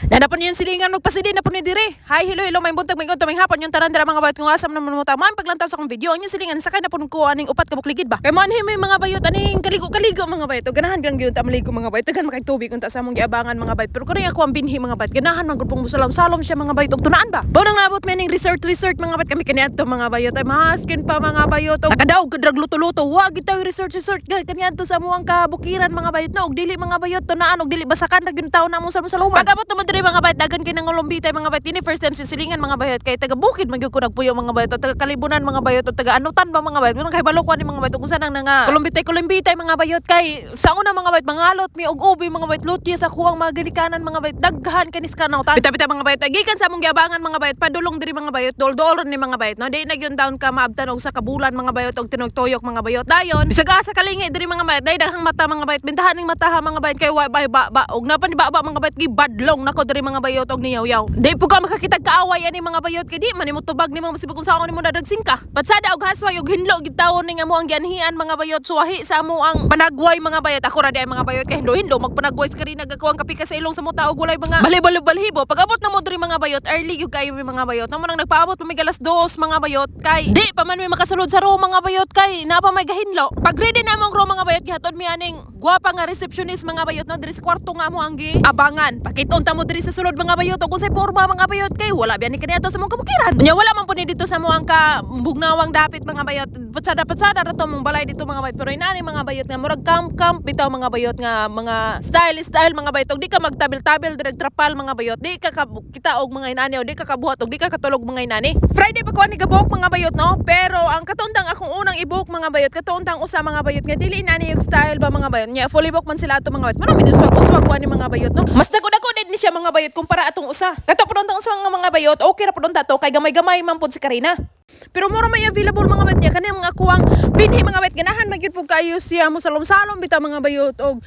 Nanapon yung silingan magpasidin na po ni dire. Hi, hello, may buntag, may guntong, may hapon yung tarandara mga bayot kung asam naman mo tama. Paglantaw sa akong video, ang yung silingan sakay na po ko aning upat kabukligid ba. Kay mo anhin may mga bayot aning kaligo mga bayot. O ganahan lang gyud ta maligo mga bayot. Tagan makay tubig unta sa among giabangan mga bayot. Pero kani ako ang binhi mga bayot. Ganahan man gud pong musalom-salom siya mga bayot og tunaan ba. Bo nang nabot mening resort mga bayot kami kaniadto mga bayot. Ay maskin pa mga bayot. Og nakadaog gud luto-luto. Wa gid tayo resort kaniadto sa amuang kabukiran mga bayot na og dili mga bayot tunaan og dili basakan ra gyud tawo namo sa musalom. Pagabot mo dire mga bayot dagan kay nang ulumbitay mga bayot. Ini first time silingan mga bayot kay taga bukid man gyud ko nagpuyo mga bayot. Taga kalibunan mga bayot o taga anutan ba mga bayot. Nang kay balokwan ni mga bayot kung saan nang nga kulumbitay mga bayot kay sa una mga bayot mangalot mi og ubi mga bayot lutya sa kuwang mga ginikanan mga bayot daghan kanis kanawtan. Pita mga bayot gikan sa among giabangan mga bayot padulong diri mga bayot dol-dol ni mga bayot no di na gyud down ka maabtan og sa kabulan mga bayot og tinuyok mga bayot dayon bisag asa kalingi diri mga bayot day daghang mata mga bayot bintahan ning mata mga bayot kay wa ba og napan ba mga bayot gibadlong nako diri mga bayot og niyaw-yaw di po ka makakitag kaaway ani mga bayot kay di man nimo tubag nimo masibog kung saan nimo dadagsing ka patsada og hasway og hinlo gitawon ning amo ang gianhian mga bayot suwahi sa amo ang panagway mga bayot ako ra di ay mga bayot kay hinlo magpanagway sa kari nagakuwang kapika sa ilong sa muta og walay mga balhibo pagabot na mo diri mga bayot early gyud kayo mga bayot namo nang nagpaabot pa may galas 2 mga bayot kay di pa man may makasulod sa ro mga bayot kay napa may gahinlo pag ready na among ro mga bayot gihatod mi aning gwapa nga receptionist mga bayot no diri sa kwarto nga mo ang abangan pakiton ta mo diri sa sulod mga bayot og unsay porma mga bayot kay wala biyan ni kaniadto sa mong kabukiran nya wala man po ni dito sa mo ang bugnawang dapit mga bayot patsada ra to mong balay dito mga bayot pero inani mga bayot nga murag camp bitaw mga bayot nga mga style mga bayot og di ka magtabil-tabil direk trapal mga bayot di ka kita og mga inani o di ka kabuhat og di ka katulog mga inani Friday pa ko ni gabuok mga bayot no pero ang katuntang akong unang ibuok mga bayot katuntang usa mga bayot nga dili inani yung style ba mga bayot nya fully book man sila ato mga bayot mano minuswag ko ni mga bayot no mas dako ni siya mga bayot kumpara atong usa kato pununtang usa mga bayot okay ra pununta to kay gamay man pud si Karina pero mura may available mga bayot niya kanang mga kuwang binhi mga bayot ganahan magyud pug kayo siya mo salom-salom bitaw mga bayot og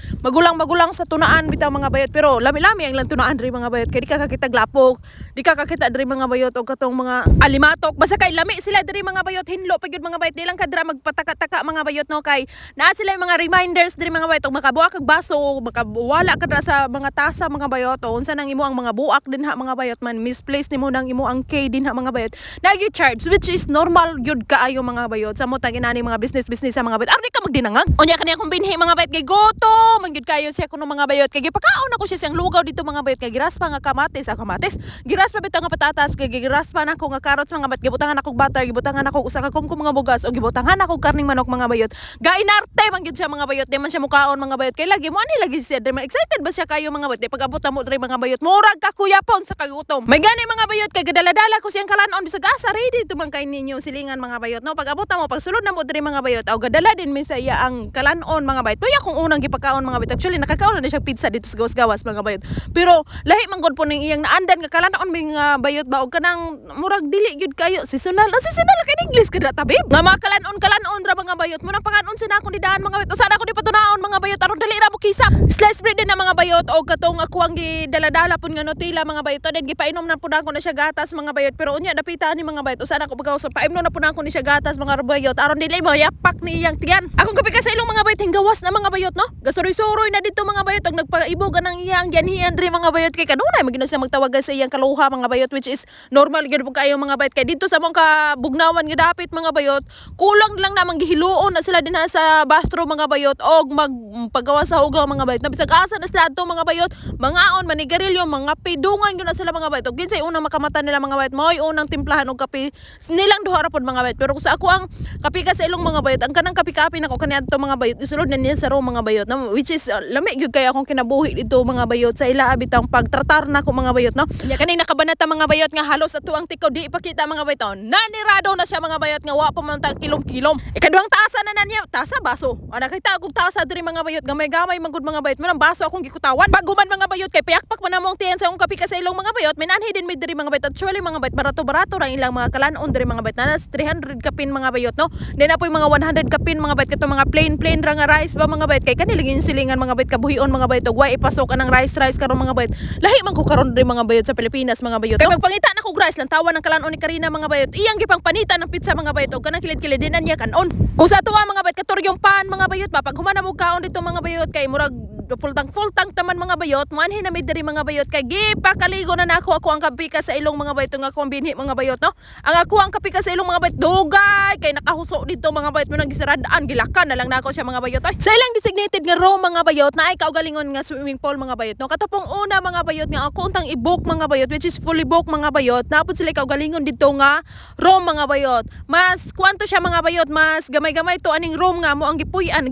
magulang sa tunaan bitaw mga bayot pero lami-lami ang lang tunaan diri mga bayot kay di ka kakita glapok di ka kakita diri mga bayot og katong mga alimatok basta kay lami sila diri mga bayot hinlo pagyud mga bayot di lang kadra magpataka-taka mga bayot no kay naa sila yung mga reminders diri mga bayot og makabuak kag baso makawala kadra sa mga tasa mga bayot o unsa nang imo ang mga buak dinha mga bayot man misplace nimo nang imo ang K dinha mga bayot nagi charge which is normal gyud kaayo mga bayot sa mo taginani mga business sa mga bayot ardi ka magdinangag unya kaniya kung binhi mga bayot kay goto mangyud kayo siya kuno mga bayot kay gipakaon ako siya siyang lugaw dito mga bayot kay giraspa nga kamatis giraspa bitaw nga patatas kay giraspa na ko nga carrots mga bayot gibutangan ako butter gibutangan ako usa ka kumkum mga bugas o gibutangan ako karning manok mga bayot gainarte mangyud siya mga bayot di man siya mukaon mga bayot kay lagi mo ani lagi siya excited ba siya kayo mga bayot di pag-abot mo diri mga bayot murag ka kuyapon sa kagutom may gani mga bayot kay gadala-dala ko siyang kalanon bisag asa ready to man kay ninyo silingan mga bayot no pag-abot mo pagsulod na mo diri mga bayot aw gadala din mi sa iya ang kalanon mga bayot tuya kung unang gipakaon mga bayot actually nakakaon na siya pizza dito sa gawas mga bayot pero lahi man gud po ning iyang naandan nga kalanon mga bayot ba og kanang murag dili gyud kayo seasonal kay English kada tabib nga mga kalanon ra mga bayot mo nang panganon sina akong didaan mga bayot usa na ako di patunaon mga bayot aron dali ra mo kisap slice bread din na mga bayot og katong ako ang gidala-dala pud nga Nutella mga bayot then gipainom na pud ako na siya gatas mga bayot pero unya dapitan ni mga bayot usa na ako pagaw sa paimno na pud ako ni siya gatas mga bayot aron dili mo yapak ni iyang tiyan akong kapika sa ilong mga bayot hinggawas na mga bayot no gasuroy-suroy na dito mga bayot og nagpaibo ganang iyang gianhian diri mga bayot kay kanunay magino siya magtawagan sa iyang kaluha mga bayot which is normal gyud pud kayo mga bayot kay dito sa mong kabugnawan nga dapit mga bayot kulang lang namang gihiluon na sila dinha sa bathroom mga bayot og magpagawa sa hugaw mga bayot na bisag asa na sila adto mga bayot mangaon manigarilyo mga pidungan gyud na sila mga bayot og ginsay unang makamata nila mga bayot moy unang timplahan og kape nilang duha ra pud mga bayot pero kung sa ako ang kapika sa ilong mga bayot ang kanang kapi-kapi nako kaniadto mga bayot isulod na niya sa ro mga bayot no which is lami gyud kay akong kinabuhi dito mga bayot sa ila abitang pagtratar nako mga bayot no nya kani nakabanata mga bayot nga halos ato ang tikaw di ipakita mga bayot nanirado na siya mga bayot nga wa pa man ta kilom-kilom ikaduhang tasa na niya tasa baso ana kita og tasa diri mga bayot gamay-gamay magud mga bayot man ang baso akong gikutawan baguman mga bayot kay payakpak man among tiyan sa akong kapika sa ilong mga bayot minanhi din mi diri mga bayot actually mga bayot barato ra ilang mga kalanon diri mga bayot nanas 300 kapin mga bayot no then apoy mga 100 kapin mga bayot kato mga plain ra nga rice ba mga bayot kay kanilang silingan mga bayot kabuhion mga bayot og way ipasok anang rice karon mga bayot lahi man ko karon diri mga bayot sa Pilipinas mga bayot kay magpangita na ko rice lang tawan ng kalanon ni Karina mga bayot iyang gipang panita ng pizza mga bayot og kanang kilid-kilid dinan niya kanon kung sa tuwa mga bayot katuryong pan mga bayot ba pag humana mo kaon dito mga bayot kay murag full tank naman mga bayot, manhin na may diri mga bayot kay gipakaligo na nako ako ang kapika sa ilong mga bayot nga akong binhi mga bayot no. Ang ako ang kapika sa ilong mga bayot dugay kay nakahuso dito mga bayot mo nang gisaradaan gilakan na lang nako siya mga bayot ay. Sa ilang designated nga room mga bayot na ay kaugalingon nga swimming pool mga bayot no. Katapong una mga bayot nga ako untang i-book mga bayot which is fully book mga bayot. Napod sila kaugalingon dito nga room mga bayot. Mas kwanto siya mga bayot, mas gamay-gamay to aning room nga mo ang gipuy-an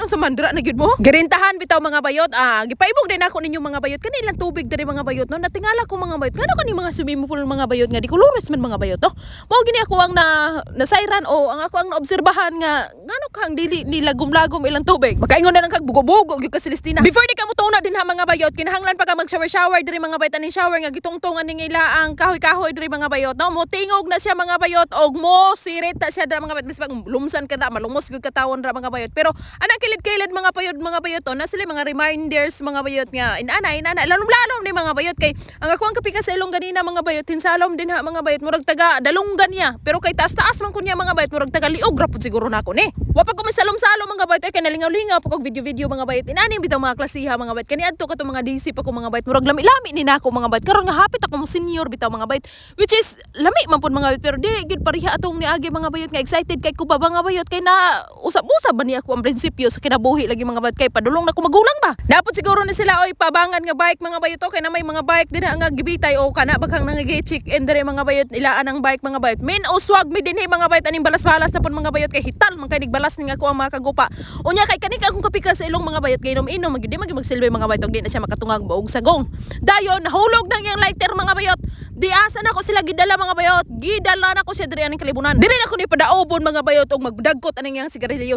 unsa mandra na gyud mo. Girintahan bitaw mga bayot. Gipaibog din ako ninyo mga bayot kanilang tubig diri mga bayot no. Natingala ko mga bayot. Ngano kani mga swimming pool mga bayot nga di kulores man mga bayot no. Mao gini ako ang nasayran o ang ako ang naobserbahan nga ngano kang dili ni lagom-lagom ilang tubig. Makaingon na lang kag bugo-bugo gyud ka Celestina. Before di ka mo tuna din ha mga bayot, kinahanglan pa ka mag-shower diri mga bayot aning shower nga gitungtungan ning ila ang kahoy-kahoy diri mga bayot no. Mo tingog na siya mga bayot og mo sirit ta siya dira mga bayot bisag lumsan ka na malumos gyud katawon ra mga bayot. Pero anang kilid-kilid mga bayot to na sila mga reminders mga bayot nga inana lalom-lalom ni mga bayot kay ang ako ang kapika sa ilong ganina mga bayot hinsalom din ha mga bayot murag taga dalunggan niya pero kay taas-taas man kunya mga bayot murag taga liog ra pud siguro nako ni. Wa pa ko masalom-salom mga bayot ay kanalingaw-lingaw pa kog video mga bayot inani bitaw mga klasiha mga bayot kani adto kato mga DC pa ko mga bayot murag lami-lami ni nako mga bayot karon nga hapit ako mo senior bitaw mga bayot which is lami man pud mga bayot pero di gyud pareha atong niagi mga bayot nga excited kay kuba mga bayot kay na usab-usab ba ni ako ang prinsipyo sa kinabuhi lagi mga bayot kay padulong na ko magulang ba. Dapat siguro na sila oy pabangan nga bike mga bayot kay na may mga bike dinha nga gibitay o kana baghang nangagi-check and dire mga bayot ilaan ang bike mga bayot. Min uswag mi dinhi mga bayot aning balas-balas na pud mga bayot kay hital man kay nigbalas ni nga ko ang mga kagupa. Unya kay kani akong kapika sa ilong mga bayot kay inom-inom magidi magsilbi mga bayot og di na siya makatungag og sagong. Dayon nahulog nang yang lighter mga bayot. Di asa na ko sila gidala mga bayot. Gidala na ko siya diri aning kalibunan. Diri na ko ni padaobon mga bayot og magdagkot aning yang sigarilyo.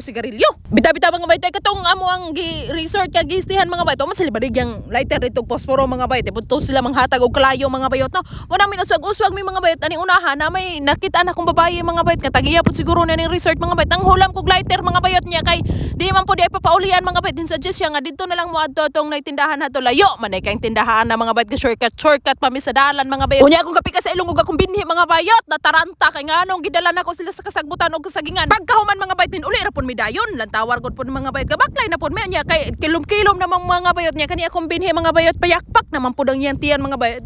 Bita-bita mga bayot ay katong amo ang resort kag gistihan mga bayot. Mas sila badig yang lighter dito posporo mga bayot. Punto sila manghatag og kalayo mga bayot no. Wala mi uswag mi mga bayot ani unahan na may nakita na kong babaye mga bayot nga tagiya pud siguro na ning resort mga bayot. Ang hulam kog lighter mga bayot niya kay di man pud ay papaulian mga bayot. Din suggest siya nga dito na lang mo adto tong tindahan nato layo man ay kay tindahan na mga bayot shortcut pa mi sa dalan mga bayot. Unya akong kapika sa ilong ug akong binhi mga bayot na taranta kay nganong gidala nako sila sa kasagbutan og kasagingan. Pagkahuman mga bayot min uli ra pud mi dayon lantawar gud pud mga bayot gabaklay na pud mi nya kay kilom-kilom namang mga bayot niya kani akong binhi mga bayot payakpak naman pud ang yantian mga bayot.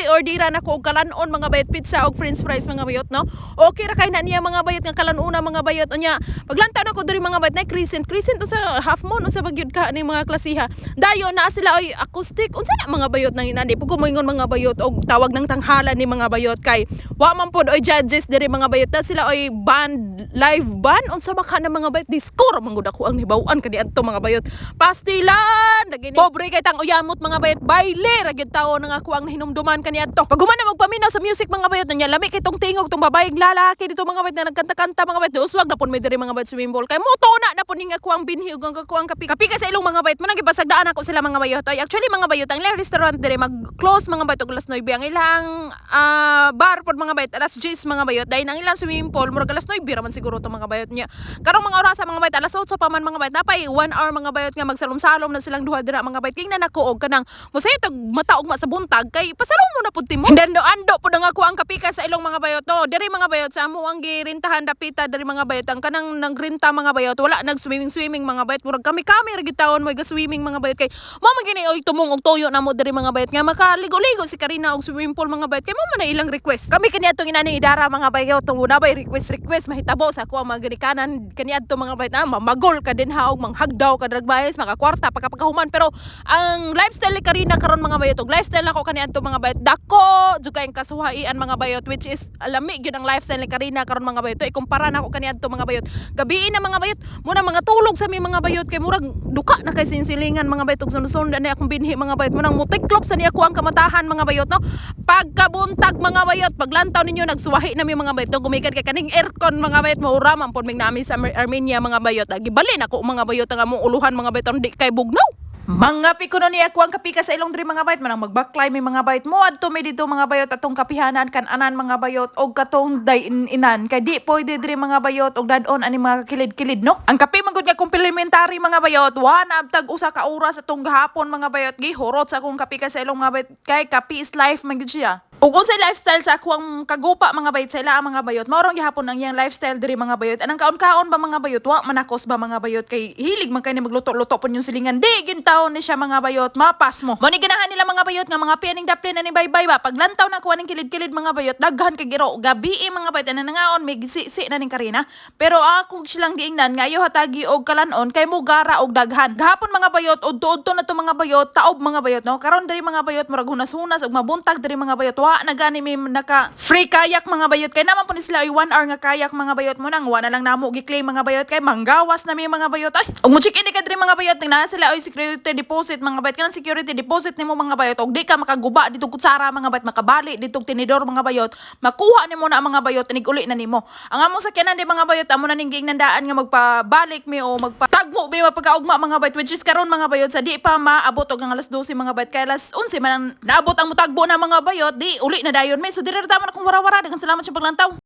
Ordiran ako og kalanon mga bayot pizza og french fries mga bayot no. Okay ra kay na niya mga bayot nga kalanuna mga bayot unya paglantaw nako diri mga bayot na crescent sa half moon unsa bagyud ka ni mga klasiha. Dayon na sila oy acoustic unsa na mga bayot nang inani pug kumoingon mga bayot og tawag ng tanghalan ni mga bayot kay wa man pud oy judges diri mga bayot na sila oy band live band unsa ba ka na mga bayot disco ra man gud ako ang hibaw-an kani adto mga bayot pastilan dagini pobre kay tang uyamot mga bayot baile ra gyud tawo nang ako ang hinumduman kani adto pag human na magpaminaw sa music mga bayot nya lami kay tong tingog tong babaeng lalaki dito mga bayot nga nagkanta-kanta mga bayot uswag na pud may diri mga bayot swimming pool kay mo tuna na pud ning ako ang binhi ug ang ako ang kapika sa ilong mga bayot man gipasagdaan ako sila mga bayot ay actually mga bayot ang ilang restaurant diri mag-close mga bayot og alas 9 ang ilang bar pud mga bayot alas 10 mga bayot dahil ang ilang swimming pool murag alas 9 ra man siguro to mga bayot nya karong mga oras sa mga bayot alas 8 pa man mga bayot napay 1 hour mga bayot nga magsalom-salom na silang duha dira mga bayot king na nako og kanang mosayo tog mata og sa buntag kay pasalom mo na pud timo ando pud ang ako ang kapika sa ilong mga bayot to diri mga bayot sa amo ang girintahan dapita diri mga bayot ang kanang nagrinta mga bayot wala nag-swimming mga bayot murag kami ra gitawon mo ga-swimming mga bayot kay mo man gini oy tumong og toyo na mo diri mga bayot nga makaligo-ligo si Karina og swimming pool mga bayot kay mo man na ilang request kami kani atong inani idara mga bayot tong una bay request mahitabo sa ako ang mga ginikanan kani adto mga bayot magol ka din ha og manghagdaw ka dragbayes makakwarta pagkahuman pero ang lifestyle ni Karina karon mga bayot og lifestyle nako kani adto mga bayot dako jugay ang kasuhaian mga bayot which is alami gyud ang lifestyle ni Karina karon mga bayot ikumpara nako kani adto mga bayot gabi na mga bayot muna mga tulog sa mi mga bayot kay murag duka na kay sinsilingan mga bayot og sunod-sunod ani akong binhi mga bayot munang mutiklop sa niya ko ang kamatahan mga bayot no pagkabuntag mga bayot paglantaw ninyo nagsuwahi na mi mga bayot gumikan kay kaning aircon mga bayot maura man pud mig nami sa Armenia mga bayot gibalin ako mga bayot nga mo uluhan mga bayot di kay bugnaw. Mga pikuno ni ako ang kapika sa ilong diri mga bayot manang magbaklay mi mga bayot mo adto mi dito mga bayot atong kapihanan kan-anan mga bayot og katong inan kay di pwede diri mga bayot og dadon ani mga kilid-kilid no. Ang kape man gud nga complementary mga bayot one abtag usa ka oras atong gahapon mga bayot gihurot sa akong kapika sa ilong mga bayot kay kape is life man gud siya. Ug unsay lifestyle sa ako ang kagupa mga bayot sa ila ang mga bayot. Maurang gihapon ang iyang lifestyle diri mga bayot. Anang kaon-kaon ba mga bayot? Wa manakos ba mga bayot kay hilig man kay ni magluto-luto pon yung silingan. Di gintaw ni siya mga bayot. Mapas mo. Mo ni ganahan nila mga bayot nga mga pianing daplin na ni baybay ba. Paglantaw na kuha ning kilid-kilid mga bayot, daghan kay giro gabi mga bayot na nangaon may gisi na ning karina. Pero ako silang giingnan nga ayo hatagi og kalanon kay mo gara og daghan. Gahapon mga bayot udto-udto na to mga bayot, taob mga bayot no. Karon diri mga bayot murag hunas-hunas ug mabuntag diri mga bayot. Wa na gani may naka free kayak mga bayot kay naman po ni sila ay 1 hour nga kayak mga bayot mo nang wa na lang namo gi-claim mga bayot kay manggawas na may mga bayot ay ug mo check in ka diri mga bayot na sila oy security deposit mga bayot kanang security deposit nimo mga bayot og di ka makaguba dito kutsara mga bayot makabali dito tinidor mga bayot makuha nimo na ang mga bayot nig uli na nimo ang among sakyanan di mga bayot amo na ning giingnan-daan nga magpabalik mi o magpatagbo bi mapagaugma mga bayot which is karon mga bayot sa di pa maabot og ang alas 12 mga bayot kay alas 11 man ang naabot ang mutagbo na mga bayot di uli na dayon may so dire tama na kung wara-wara daghang salamat sa paglantaw.